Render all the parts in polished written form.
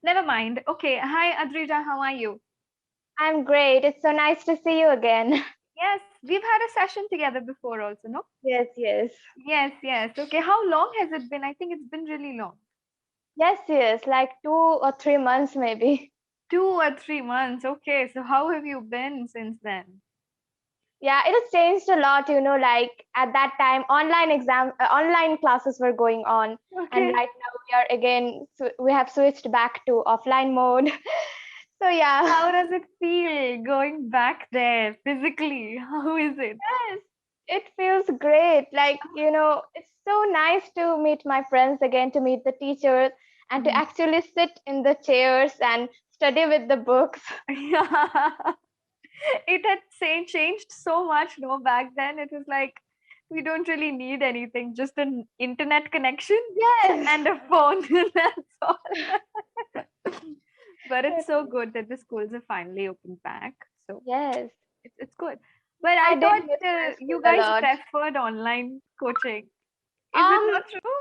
Never mind. Okay. Hi, Adrija. How are you? I'm great. It's so nice to see you again. Yes, we've had a session together before also, no? Yes, yes. Yes, yes. Okay. How long has it been? I think it's been really long. Yes, yes, like 2 or 3 months maybe. 2 or 3 months. Okay. So how have you been since then? Yeah, it has changed a lot, like at that time online classes were going on, and Okay. right now we are again we have switched back to offline mode. So yeah. How does it feel going back there physically? How is it? Yes, it feels great. Like, it's so nice to meet my friends again, to meet the teachers, and to Mhm. actually sit in the chairs and study with the books. Yeah. It had changed so much, no? Back then, it was like we don't really need anything, just an internet connection Yes. and a phone. That's all. But it's so Totally. good that the schools have finally opened back. So Yes. it's good. But I I did thought miss my school you a guys lot. preferred online coaching. Is it Um, not true?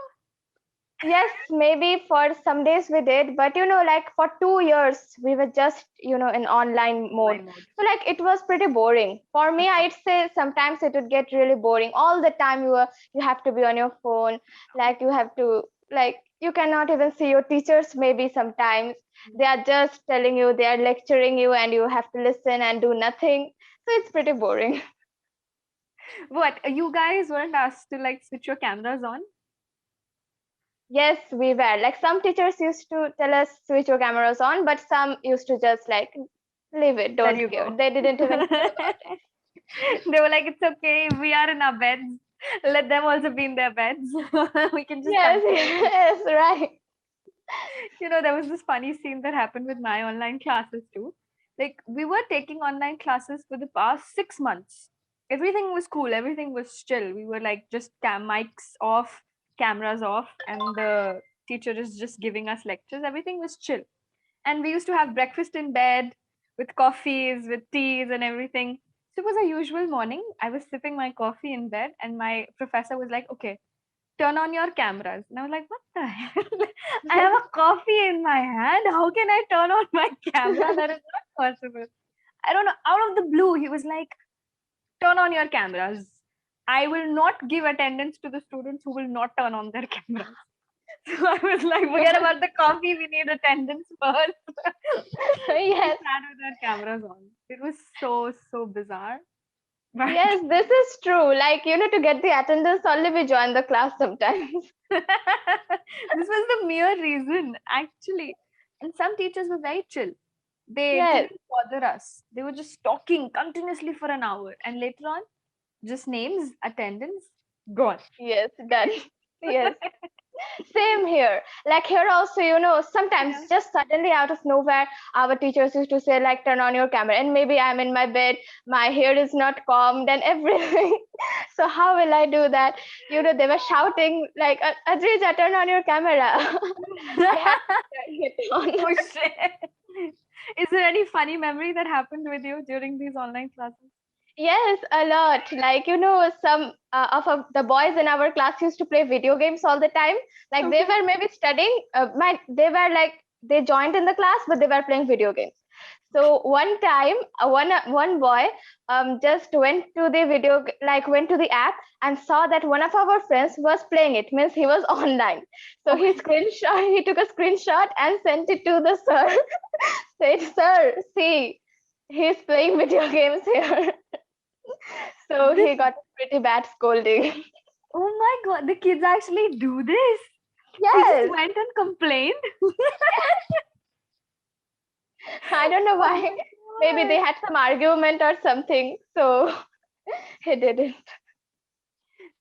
yes, maybe for some days we did, but like for 2 years we were just, in online mode. Online mode. So like it was pretty boring. For me, Okay. I'd say sometimes it would get really boring. All the time you have to be on your phone, like you have to like you cannot even see your teachers maybe sometimes. They are just telling you, they are lecturing you and you have to listen and do nothing. So it's pretty boring. What? You guys weren't asked to like switch your cameras on? Yes, we were. Like some teachers used to tell us switch your cameras on, but some used to just like leave it, Let don't you care. go. They didn't even care about it. They were like, it's okay, we are in our beds. Let them also be in their beds. We can just Yes, continue. yes, right. There was this funny scene that happened with my online classes too. Like, we were taking online classes for the past 6 months. Everything was cool, everything was chill. We were like just mics off, cameras off, and the teacher is just giving us lectures. Everything was chill. And we used to have breakfast in bed with coffees, with teas, and everything. So it was a usual morning. I was sipping my coffee in bed, and my professor was like, okay, turn on your cameras. And I was like, what the hell? I have a coffee in my hand. How can I turn on my camera? That is not possible. I don't know. Out of the blue, he was like, turn on your cameras. I will not give attendance to the students who will not turn on their cameras. So I was like, forget about the coffee, we need attendance first. We Yes, sat with our cameras on. It was so, so bizarre. But yes, this is true. Like, to get the attendance, only we join the class sometimes. this was the mere reason, actually. And some teachers were very chill. They Yes, didn't bother us. They were just talking continuously for an hour. And later on, just names, attendance, gone. yes, done. Yes. Same here. Like here also, sometimes Yeah. just suddenly out of nowhere, our teachers used to say like, turn on your camera. And maybe I'm in my bed, my hair is not combed and everything. So how will I do that? They were shouting like, Adrija, turn on your camera. I had to turn it on. Oh shit. Is there any funny memory that happened with you during these online classes? Yes, a lot. Like, some of the boys in our class used to play video games all the time. Like, they Okay. were maybe studying. They were like, they joined in the class, but they were playing video games. So one time, one boy just went to the went to the app and saw that one of our friends was playing it. Means he was online. So Okay. he took a screenshot and sent it to the sir. Said, "Sir, see, he's playing video games here." So This, he got a pretty bad scolding. oh my god, the kids actually do this. They just Yes, went and complained. I don't know Oh why. my Maybe they god. had some argument or something, so he did it.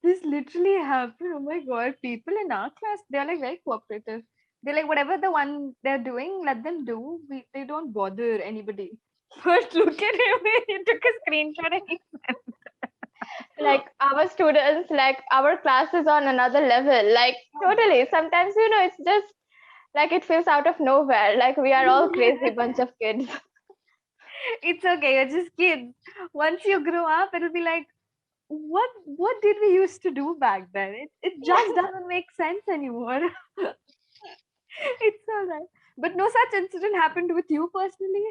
This literally happened. Oh my god. People in our class, they're like very cooperative. They're like, whatever the one they're doing, let them do. They don't bother anybody. But look at him. He took a screenshot and he sent. Like our students, like our class is on another level. Like totally. Sometimes it's just like it feels out of nowhere. Like we are all crazy bunch of kids. It's okay. You're just kids. Once you grow up, it'll be like, what did we used to do back then? It just doesn't make sense anymore. It's all right. But no such incident happened with you personally?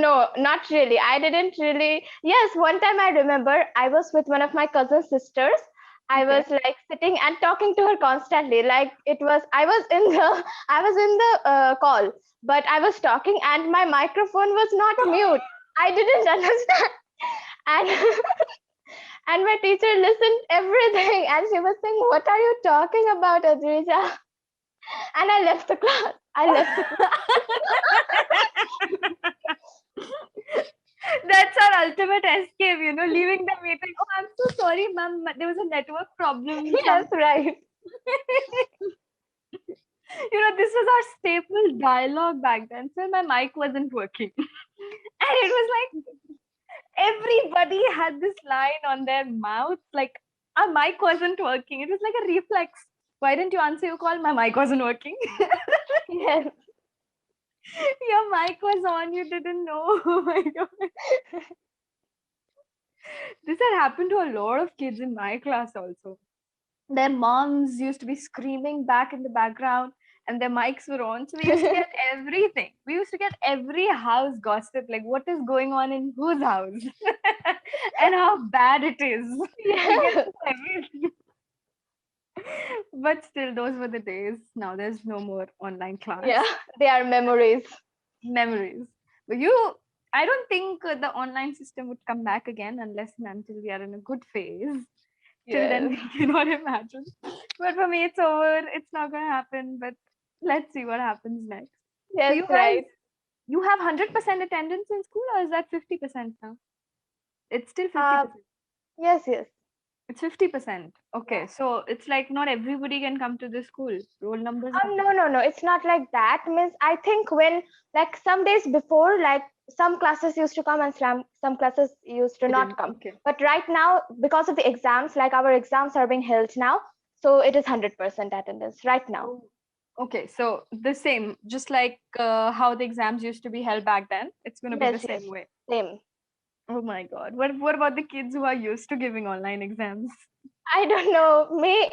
No, not really. I didn't really. Yes, one time I remember I was with one of my cousin sisters. I Okay. was like sitting and talking to her constantly. Like it was, I was in the, I was in the call, but I was talking and my microphone was not mute. I didn't understand, and and my teacher listened everything, and she was saying, "What are you talking about, Adrija?" And I left the class. I left the class. That's our ultimate escape, leaving the meeting. Oh, I'm so sorry, ma'am. There was a network problem. Yes, right. This was our staple dialogue back then. So my mic wasn't working. And it was like everybody had this line on their mouth. Like our mic wasn't working. It was like a reflex. Why didn't you answer your call? My mic wasn't working. Yes. Your mic was on. You didn't know. Oh my God. This had happened to a lot of kids in my class also. Their moms used to be screaming back in the background and their mics were on. So we used to get everything. We used to get every house gossip, like what is going on in whose house and how bad it is. We get Yes. everything. But still, those were the days. Now there's no more online class. Yeah, they are memories. Memories. But I don't think the online system would come back again unless and until we are in a good phase. Till then, Yes. we cannot imagine. But for me, it's over. It's not going to happen. But let's see what happens next. So, Yes, you guys, right. you have 100% attendance in school, or is that 50% now? It's still Uh, 50%. yes, yes. It's 50%. Yeah. Okay. So, it's like not everybody can come to the school. Roll numbers have to. No, no, no. It's not like that. Means I think when like some days before, like some classes used to come and some classes used to not Didn't. come. Okay. But right now, because of the exams, like our exams are being held now, so it is 100% attendance right now. Oh, okay. So, the same, just like how the exams used to be held back then, it's going to be the Yes, yes. same way. Same. Oh my God. What about the kids who are used to giving online exams? I don't know. Me,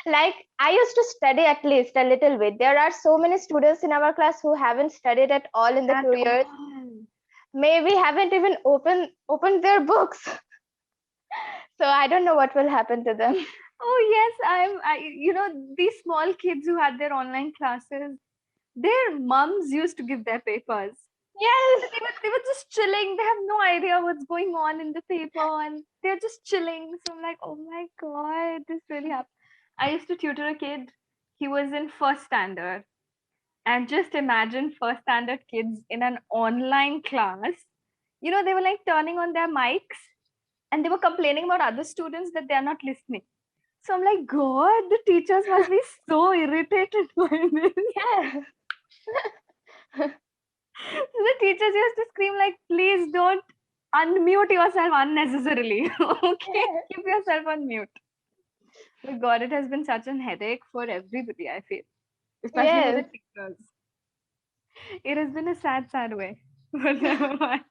like I used to study at least a little bit. There are so many students in our class who haven't studied at all in the At 2 years. all. Maybe haven't even opened their books. So I don't know what will happen to them. Oh yes, these small kids who had their online classes, their mums used to give their papers. Yes. They were just chilling. They have no idea what's going on in the paper, and they're just chilling. So I'm like, oh my God, this really happened. I used to tutor a kid. He was in first standard, and just imagine first standard kids in an online class. They were like turning on their mics, and they were complaining about other students that they are not listening. So I'm like, God, the teachers must be so irritated by this. Yes. So the teachers used to scream like, please don't unmute yourself unnecessarily. Okay, keep yourself on mute. But God, it has been such an headache for everybody, I feel. Especially for the Yes. teachers. It has been a sad, sad way. But never mind.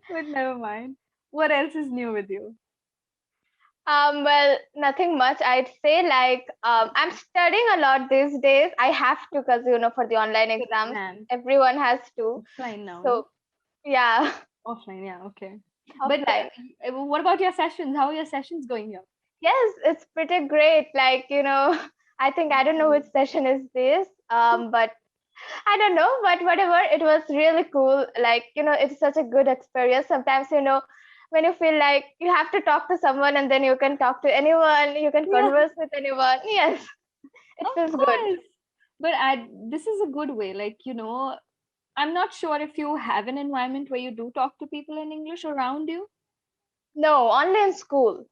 But never mind. What else is new with you? Well, nothing much. I'd say like I'm studying a lot these days. I have to because for the online The exams, exams. everyone has to. Offline now, no? So yeah, Offline, yeah, okay. But offline. what about your sessions? How are your sessions going here? Yes, it's pretty great. Like, I think I don't know which session is this. But I don't know, but whatever, it was really cool. Like, it's such a good experience. Sometimes, when you feel like you have to talk to someone and then you can talk to anyone, you can Yeah, converse with anyone. Yes, it of feels good. course. But this is a good way. Like, I'm not sure if you have an environment where you do talk to people in English around you. No, only in school.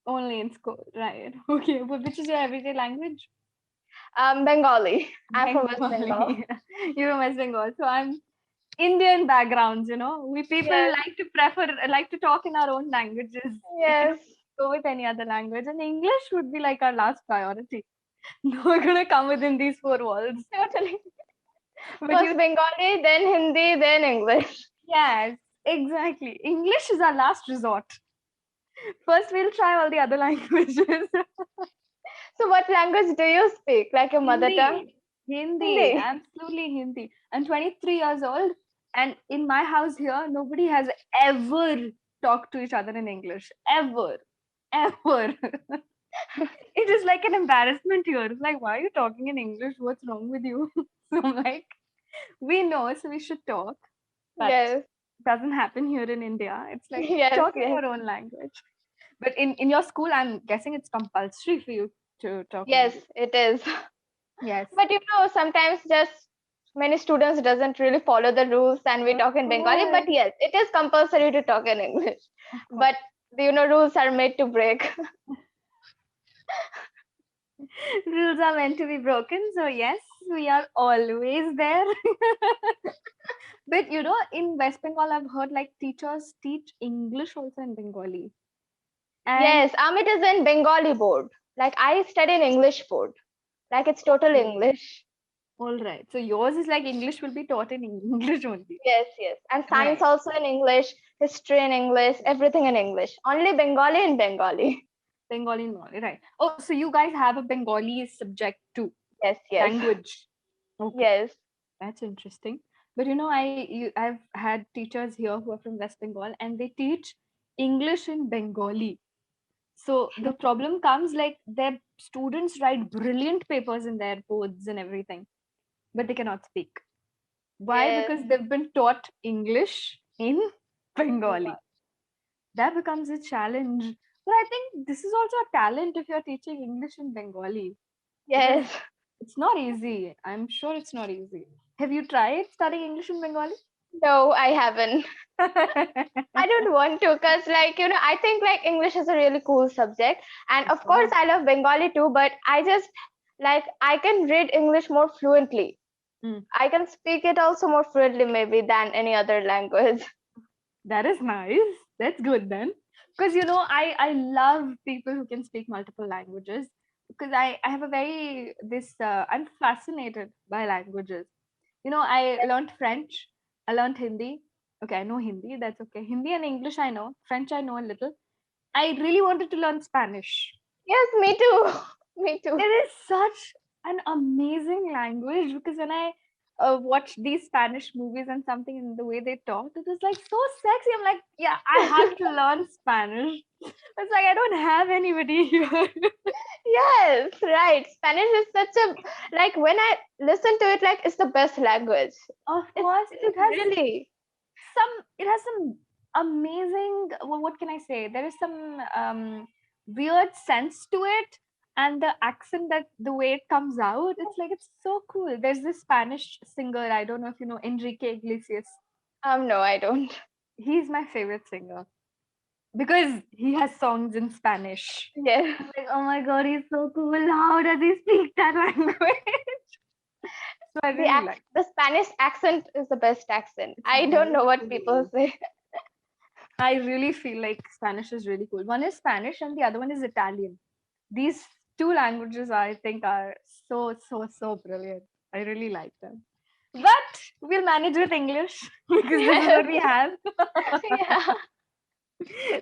Only in school, right? Okay, but which is your everyday language? Bengali. I'm from West Bengal. Bengali. You're from West Bengal. So I'm Indian backgrounds, We people Yes, like to talk in our own languages. We cannot yes, go with any other language. And English would be like our last priority. No, we're gonna come within these four walls. totally. But First Bengali, then Hindi, then English. yes, exactly. English is our last resort. First, we'll try all the other languages. So, what language do you speak? Like your mother tongue? Hindi. Hindi, Hindi. absolutely Hindi. I'm 23 years old, and in my house here, nobody has ever talked to each other in English. Ever. Ever. It is like an embarrassment here. It's like, why are you talking in English? What's wrong with you? So I'm like, we know, so we should talk, but Yes. doesn't happen here in India. It's like Yes. talk in Yes. your own language. But in your school, I'm guessing it's compulsory for you to talk in Yes, English. it is. Yes. But sometimes just many students doesn't really follow the rules and we Of talk in Bengali. But course. yes, it is compulsory to talk in English. Of course. But rules are made to break. Rules are meant to be broken. So, yes, we are always there. But in West Bengal, I've heard like teachers teach English also in Bengali. And Yes, it is in Bengali board. Like I study in English board. Like it's total okay, English. all right. So, yours is like English will be taught in English only. Yes, yes. And science Right. also in English, history in English, everything in English. Only Bengali in Bengali. Bengali and Bengali. Right. Oh, so you guys have a Bengali subject too, Yes, yes. language. Okay. Yes. That's interesting. But I've had teachers here who are from West Bengal and they teach English in Bengali. So the problem comes like their students write brilliant papers in their boards and everything, but they cannot speak. Why? Yes. Because they've been taught English in Bengali. Bengali. That becomes a challenge. But I think this is also a talent if you're teaching English in Bengali because Yes. it's not easy. I'm sure it's not easy. Have you tried studying English in Bengali? No, I haven't. I don't want to because, I think like English is a really cool subject. And Of of course, course. I love Bengali too, but I just I can read English more fluently. Mm, I can speak it also more fluently, maybe, than any other language. that is nice. That's good then. Because I love people who can speak multiple languages because I have a very this I'm fascinated by languages. I learned French, I learned Hindi. Okay, I know Hindi, that's okay. Hindi and English I know, French I know a little. I really wanted to learn Spanish. Yes, me too. Me too. It is such an amazing language because when I watch these Spanish movies and something in the way they talk, it is like so sexy. I'm like, yeah, I have to learn Spanish. It's like I don't have anybody here. Yes, right. Spanish is such a when I listen to it, it's the best language. Of It's course, it is really. it has some amazing, well, what can I say? There is some weird sense to it, and the accent, that the way it comes out, it's like it's so cool. There's this Spanish singer, I don't know if you know Enrique Iglesias. No, I don't. He's my favorite singer because he has songs in Spanish. Yes. I'm like, oh my god, he's so cool. How does he speak that language? So I really like. The Spanish accent is the best accent. It's I don't very know what people cool. say. I really feel like Spanish is really cool. One is Spanish and the other one is Italian. These two languages I think are so, so, so brilliant. I really like them. But we'll manage with English because this is Yes. what we have. Yeah.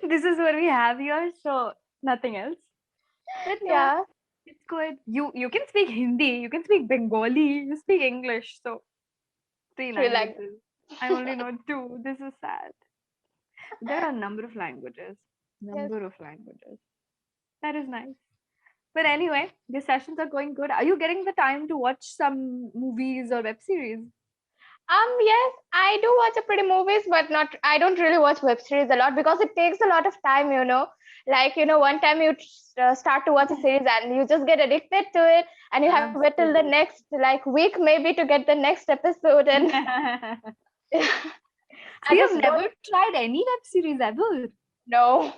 This is what we have here, so nothing else. But no, Yeah. it's good. You can speak Hindi, you can speak Bengali, you speak English, so three Three languages. languages. I only know two. This is sad. There are a number of languages. Yes. Number of languages. That is nice. But anyway, the sessions are going good. Are you getting the time to watch some movies or web series? Yes, I do watch a pretty movies, but not. I don't really watch web series a lot because it takes a lot of time. One time you start to watch a series and you just get addicted to it, and you have to wait till the Absolutely. next week maybe to get the next episode, and So I you've just never don't tried any web series ever? know.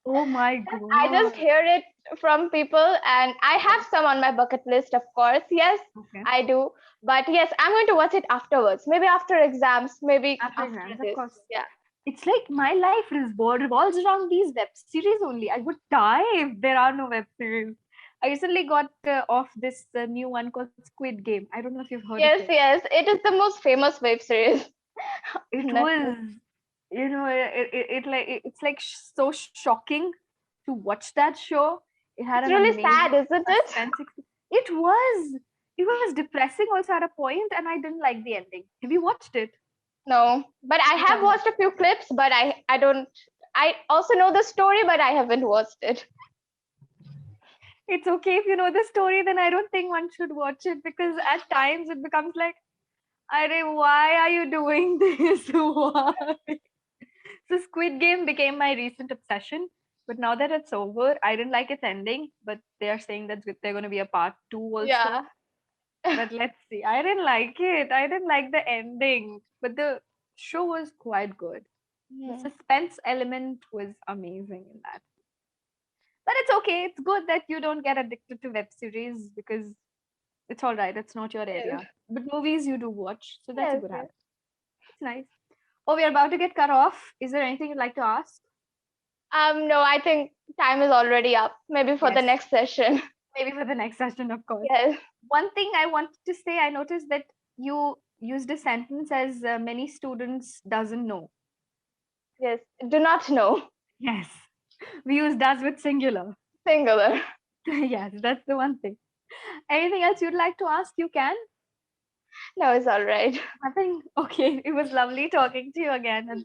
Oh my I just god. hear it from people, and I have some on my bucket list, of course. Yes, Okay. I do. But yes, I'm going to watch it afterwards. Maybe after exams, maybe After after exams, of this. course. Yeah. It's like my life revolves around these web series only. I would die if there are no web series. I recently got off this new one called Squid Game. I don't know if you've heard of Yes, it. yes. It is the most famous web series It on Netflix. was, it's like so shocking to watch that show. It had It's an really amazing sad, isn't it? suspense. It was. It was depressing also at a point, and I didn't like the ending. Have you watched it? No, but I You have have not. watched a few clips, but I don't. I also know the story, but I haven't watched it. It's okay if you know the story, then I don't think one should watch it, because at times it becomes like, Arey, why are you doing this? Why? So Squid Game became my recent obsession. But now that it's over, I didn't like its ending. But they are saying that they're going to be a part two also. Yeah. But let's see. I didn't like it. I didn't like the ending. But the show was quite good. The Hmm. suspense element was amazing in that. But it's okay. It's good that you don't get addicted to web series, because it's all right. It's not your Yes. area. But movies you do watch. So that's a Yes. good Yes. habit. It's nice. Oh, we are about to get cut off. Is there anything you'd like to ask? No, I think time is already up. Maybe for the Yes. next session. Maybe for the next session, of course. Yes. One thing I wanted to say, I noticed that you used a sentence as many students doesn't know. Yes. Do not know. Yes. We use does with singular. Singular. Yes, that's the one thing. Anything else you'd like to ask? You can. No, it's all right. Nothing. Okay. It was lovely talking to you again.